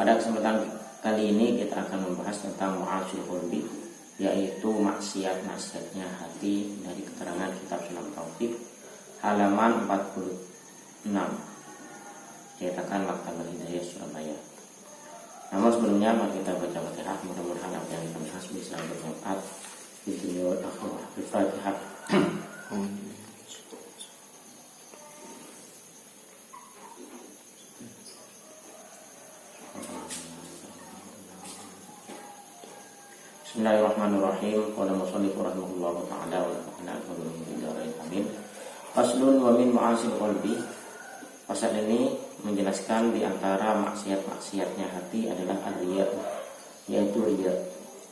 Pada kesempatan kali ini kita akan membahas tentang ma'asyil qalbi, yaitu maksiat-maksiatnya hati dari keterangan kitab Sunan Taufiq halaman 46, cetakan Maktabul Hidayah Surabaya. Namun sebelumnya mari kita baca Fatihah, mudah-mudahan apa yang kita bahas bisa bermanfaat di dunia wal akhirah. Al-Fatihah. Bismillahirrahmanirrahim. Qala musannif rahimahullahu ta'ala wa nafa'ana bihi amin. Faslun wa min ma'asyil qalbi. Pasal ini menjelaskan di antara maksiat-maksiatnya hati adalah ar-riya, yaitu riya.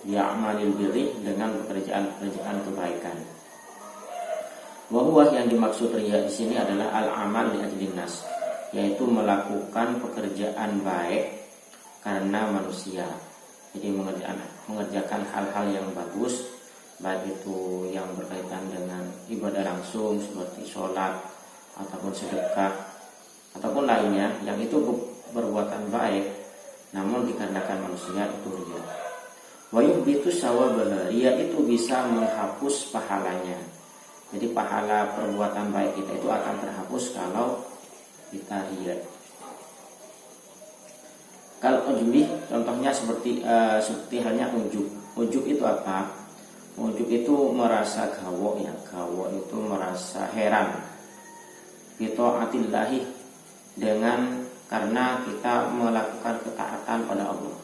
Ya'malil birri, dengan pekerjaan-pekerjaan kebaikan. Wa huwa, yang dimaksud riya di sini adalah al-amal li ajlin nas, yaitu melakukan pekerjaan baik karena manusia. Jadi mengerjakan hal-hal yang bagus, baik itu yang berkaitan dengan ibadah langsung seperti sholat ataupun sedekah ataupun lainnya yang itu perbuatan baik, namun dikarenakan manusia, itu riya. Wa yuhbitu sawabaha, riya itu bisa menghapus pahalanya. Jadi pahala perbuatan baik kita itu akan terhapus kalau kita riya. Kalau ujub, contohnya seperti halnya ujub. Ujub itu apa? Ujub itu merasa gawo, ya. Gawo itu merasa heran. Bita'atillahi, dengan karena kita melakukan ketaatan pada Allah.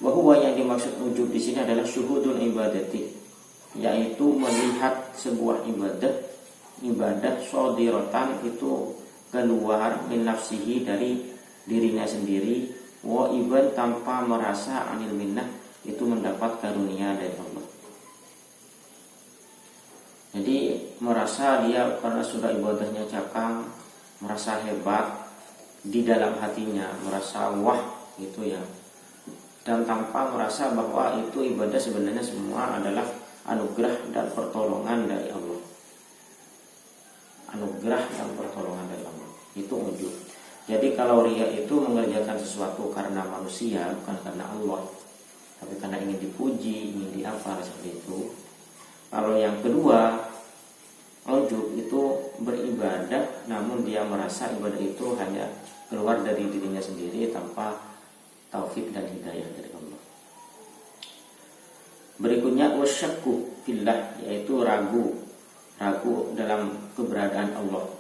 Wa huwa, yang dimaksud ujub di sini adalah syuhudul ibadati, yaitu melihat sebuah ibadah shadirotan, itu keluar min nafsihi, dari dirinya sendiri, wa iban, tanpa merasa anil minnah, itu mendapat karunia dari Allah. Jadi merasa dia karena sudah ibadahnya cakang, merasa hebat di dalam hatinya, merasa wah gitu ya, dan tanpa merasa bahwa itu ibadah sebenarnya semua adalah anugerah dan pertolongan dari Allah. Anugerah dan pertolongan dari Allah, itu ujub. Jadi kalau riya itu mengerjakan sesuatu karena manusia, bukan karena Allah, tapi karena ingin dipuji, ingin diapa, seperti itu. Kalau yang kedua, ujub itu beribadah, namun dia merasa ibadah itu hanya keluar dari dirinya sendiri tanpa taufik dan hidayah dari Allah. Berikutnya wasyakku fillah, yaitu ragu dalam keberadaan Allah.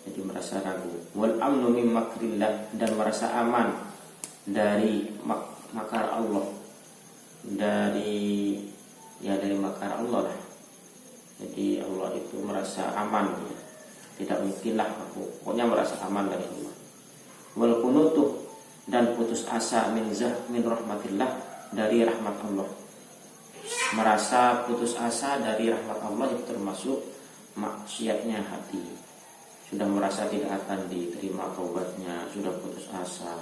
Jadi merasa ragu. Wal amnu min makrillah, dan merasa aman dari makar Allah, dari makar Allah lah. Jadi Allah itu merasa aman, ya. Tidak mungkinlah aku, pokoknya merasa aman dari Allah. Wal kunutuh, dan putus asa min rahmatillah, dari rahmat Allah. Merasa putus asa dari rahmat Allah itu termasuk maksiatnya hati. Sudah merasa tidak akan diterima taubatnya, sudah putus asa,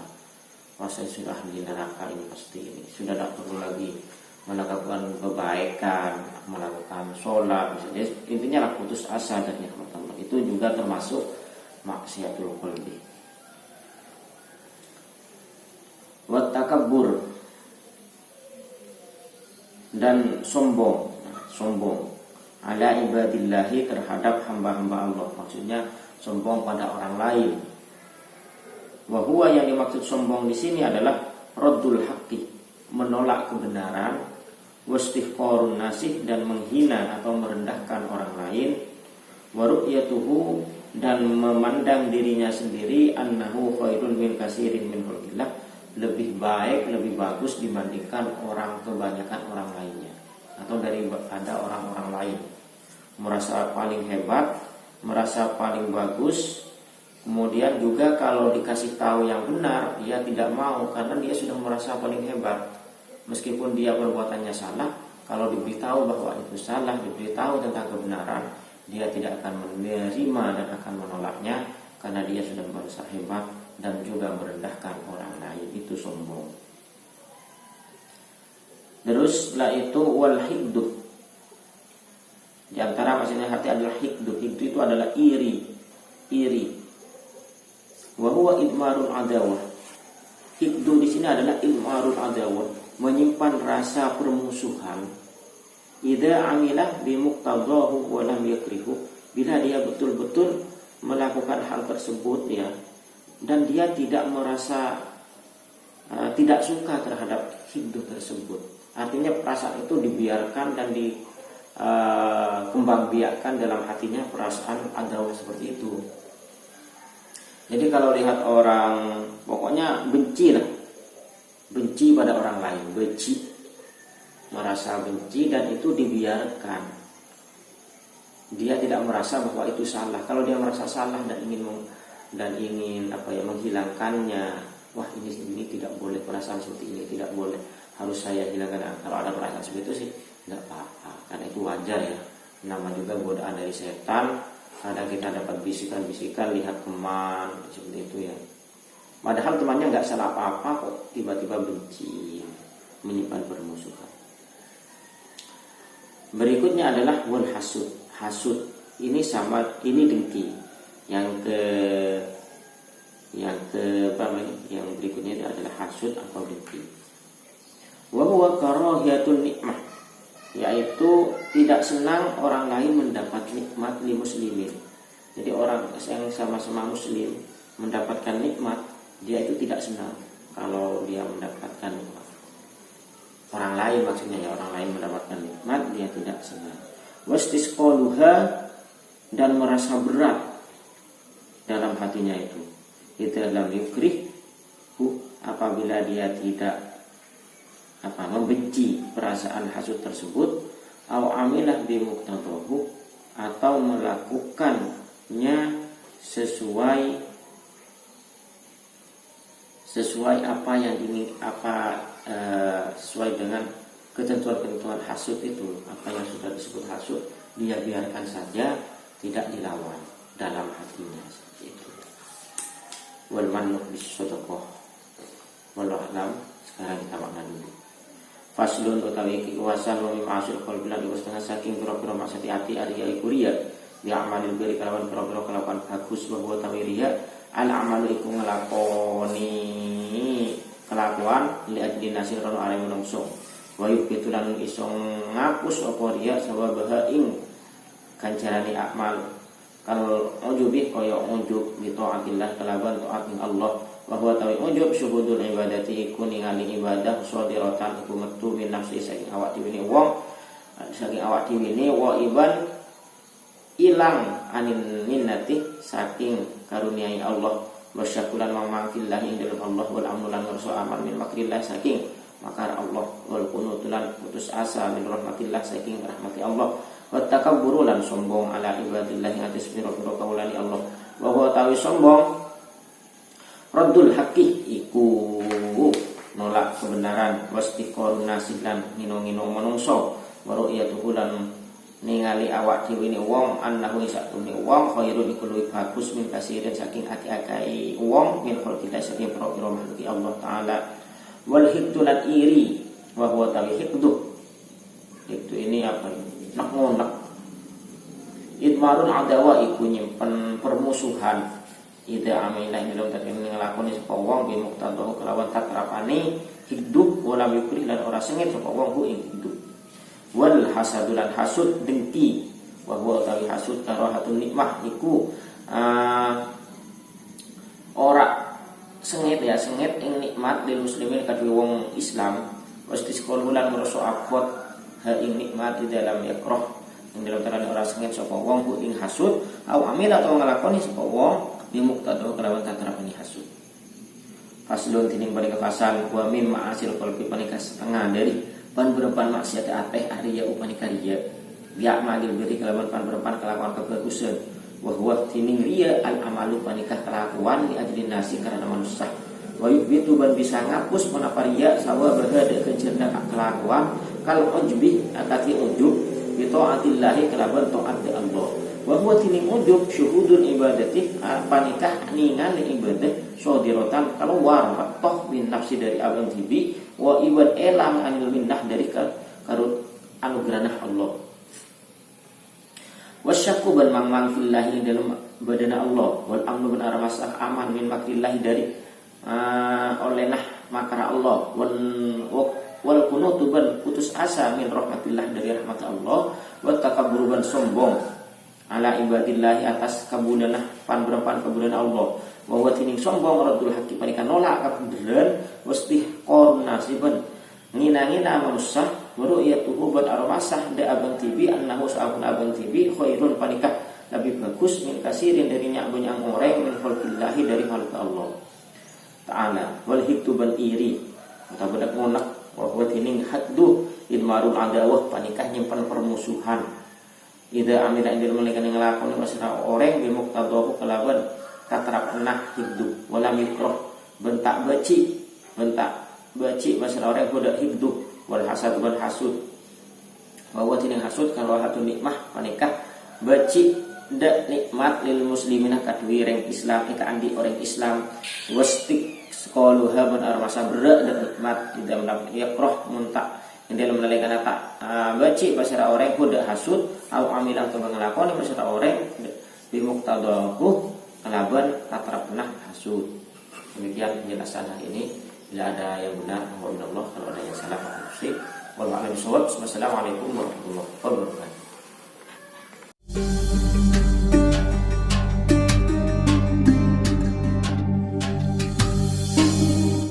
saya sudah di neraka ini pasti ini, sudah tidak perlu lagi melakukan kebaikan, melakukan sholat, misalnya. Intinya lah putus asa dari rahmat Allah. Itu juga termasuk maksiatul qalbi. Wa takabbur, dan sombong ala ibadillahi, terhadap hamba-hamba Allah, maksudnya sombong pada orang lain. Wa huwa, yang dimaksud sombong di sini adalah raddul haqqi, menolak kebenaran, wastifqarun nasih, dan menghina atau merendahkan orang lain, wa ru'yatuhu, dan memandang dirinya sendiri, annahu khairun min katsirin min khalqillah, lebih baik, lebih bagus dibandingkan kebanyakan orang lainnya, atau daripada orang-orang lain. Merasa paling hebat, merasa paling bagus. Kemudian juga kalau dikasih tahu yang benar, dia tidak mau, karena dia sudah merasa paling hebat. Meskipun dia perbuatannya salah, kalau diberitahu bahwa itu salah, diberitahu tentang kebenaran, dia tidak akan menerima dan akan menolaknya, karena dia sudah merasa hebat dan juga merendahkan orang lain. Itu sombong. Terus setelah itu wal hikdu, di antara maksudnya hati adalah hikdu. Hikdu itu adalah iri. Wa huwa idmarul adawah, Hikdu di sini adalah ilmarul adawah, menyimpan rasa permusuhan. Idza amilah bi muqtadahu wa lam yakrihu, bila dia betul-betul melakukan hal tersebut ya, dan dia tidak merasa tidak suka terhadap hikdu tersebut. Artinya perasaan itu dibiarkan dan dikembangbiakkan dalam hatinya perasaan adawah seperti itu. Jadi kalau lihat orang pokoknya benci lah, benci pada orang lain, benci, merasa benci dan itu dibiarkan. Dia tidak merasa bahwa itu salah. Kalau dia merasa salah dan ingin menghilangkannya, wah ini tidak boleh, perasaan seperti ini tidak boleh, harus saya hilangkan. Kalau ada perasaan seperti itu sih nggak apa-apa, karena itu wajar ya. Nama juga godaan dari setan. Kadang kita dapat bisikan-bisikan, lihat teman seperti itu ya. Padahal temannya nggak salah apa-apa kok, tiba-tiba benci, menyimpan permusuhan. Berikutnya adalah wal hasud. Hasud ini sama, ini dengki. Yang berikutnya itu adalah hasud atau dengki. Wa huwa karahiyatul nikmah, yaitu tidak senang orang lain mendapat nikmat li muslimin. Jadi orang yang sama-sama muslim mendapatkan nikmat, dia itu tidak senang kalau dia mendapatkan nikmat. Orang lain maksudnya ya, orang lain mendapatkan nikmat, dia tidak senang. Wastisqaluha, dan merasa berat dalam hatinya itu. Itu dalam yukrih, apabila dia tidak membenci perasaan hasud tersebut, au amilah bi muqtadahu, atau melakukannya sesuai apa yang sesuai dengan ketentuan-ketentuan hasud itu. Apa yang sudah disebut hasud, dia biarkan saja, tidak dilawan dalam hatinya seperti itu. Wal mannu bis sadaqah. Wallahu a'lam. Sekarang kita makna dulu. Faslun utawi kekuasaan wa ma'asyil qalbi lan setengah saking pira-pira maksati ati ariya iku riya bi amalil biri kalawan pira-pira kelakuan bagus bahwa utawi riya al amalu iku nglakoni kelakuan li ajli nasir rono are menungso wa yubitu lan iso ngapus apa riya sawabaha ing ganjarane amal kal ujubi kaya ujub bi taatillah kelawan taat Allah. Bahwa tawi ujub syuhudul ibadati iku ningali ibadah shadiratan iku metu min nafsi saking awak dhewe ne wong, saking awak dhewe ne wa iban ilang anin minnati saking karuniai Allah, wasyakulan mamangfillah ing dalem Allah, wal amnulan ngerso aman min makrillah saking makar Allah, wal kunutulan putus asa min rahmatillah saking rahmati Allah, wa takabburu lan sombong ala ibadillah ing atas pira-pira kaulani Allah. Bahwa tawi sombong raddul haqqi iku nolak kebenaran, wastiqorun nasilan ngino-ngino menungso, waru'yatuhu lan ningali awak dhewe ne wong annahu satune wong khairun iku luwih bagus min kasirin saking akeh-akeh wong min khalqillah saking pira-pira makhluk Allah taala. Wal hikdu lan iri, wa huwa tawi hikdu itu ini apa, nak-nak idmarun adawa iku nyimpen permusuhan. Ida amilah ilmu tadi ngelakoni sapa wong bi muqtadahu kelawan tatrapane hidup wala yukri lan ora sengit sapa wong ku ing hidup. Wal hasadulan hasud dengki, wa huwa tawi hasud karahatun nikmah iku ora sengit ya, sengit ing nikmat lil muslimin kadhe wong Islam. Wastisqal lan merasa abot ha ing nikmat di dalam yakrah ing dalam terane ora sengit sapa wong ku ing hasud au amil atau ngelakoni sapa wong bi muqtadahu kelawan tatrapane hasud. Faslun tining bari kefasan wa mim ma'asil qalbi panika setengah dari pan berepan maksiat ateh ariya upani kariya ya malil biri kelawan pan berepan kelakuan kebagusan wa huwa tining riya al amalu panika kelakuan li ajli nasi karena manusia wa yubitu ban bisa ngapus menapa riya sawa berhada kejerna kelakuan kalau ujbi akati ujub bi taatillahi kelawan taat Allah. Wa huwa tining ujub syuhudun ibadati panikah ningali ibadah sodirotan keluar toh min nafsi dari abang tibi wa ibad elang anil minnah dari karut anugerah Allah. Wasyakku ban mangmang fillahi dalam badana Allah, wal amnu ban aramasak aman min makrillahi dari oleh nah makar Allah wal kunutu ban putus asa min rahmatillah dari rahmat Allah, wa takabburuban sombong ala ibadillahi atas kabudanah pan-pan kabudan Allah, wa wa tining sombong radul haqi panika nolak kabeneran, wastih qarnasiban ngina-ngina manusia baru ia tuhu ban armasah da abang tibi annahu sa'abun abang tibi khairun panika lebih bagus min kasirin dari banyak orang min khalqillahi dari makhluk Allah ta'ala, wal hiktuban iri atau bedak ngonak wa huwa tining haddu idmarul adawah panikah nyimpan permusuhan ida amira indil melikan yang ngelakoni masyarakat orang bimuktadahu kelaban tatrap enah hidup wala mikroh bentak baci masyarakat orang budak hidup wal hasad wal hasud bahwa tining hasud kalau hatu nikmah panikah baci dak nikmat lil muslimina kadwi orang Islam kita andi orang Islam wastik sekoluha benar masa berat dan nikmat tidak mendapat yakroh muntak yang dalam menalaikan tak baci masyarakat orang budak hasud au amilah atau mengelakoni masyarakat orang bimuktadahu kelaban tatrap enah hasud. Demikian penjelasan hari ini. Bila ada yang benar, alhamdulillah. Kalau ada yang salah, maaf. Wassalamualaikum warahmatullahi wabarakatuh.